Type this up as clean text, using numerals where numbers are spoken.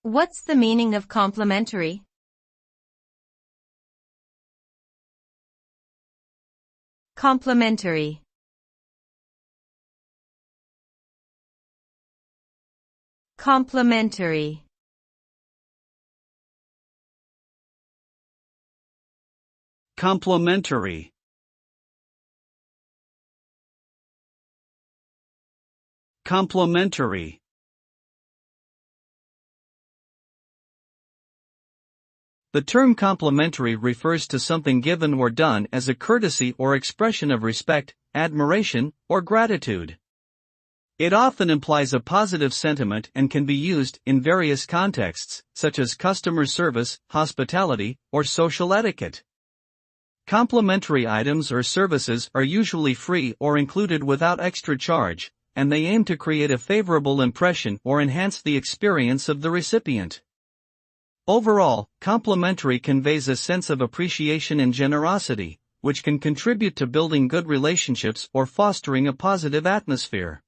What's the meaning of complimentary? Complimentary. Complimentary. Complementary. Complementary. The term complimentary refers to something given or done as a courtesy or expression of respect, admiration, or gratitude. It often implies a positive sentiment and can be used in various contexts, such as customer service, hospitality, or social etiquette. Complimentary items or services are usually free or included without extra charge, and they aim to create a favorable impression or enhance the experience of the recipient. Overall, complimentary conveys a sense of appreciation and generosity, which can contribute to building good relationships or fostering a positive atmosphere.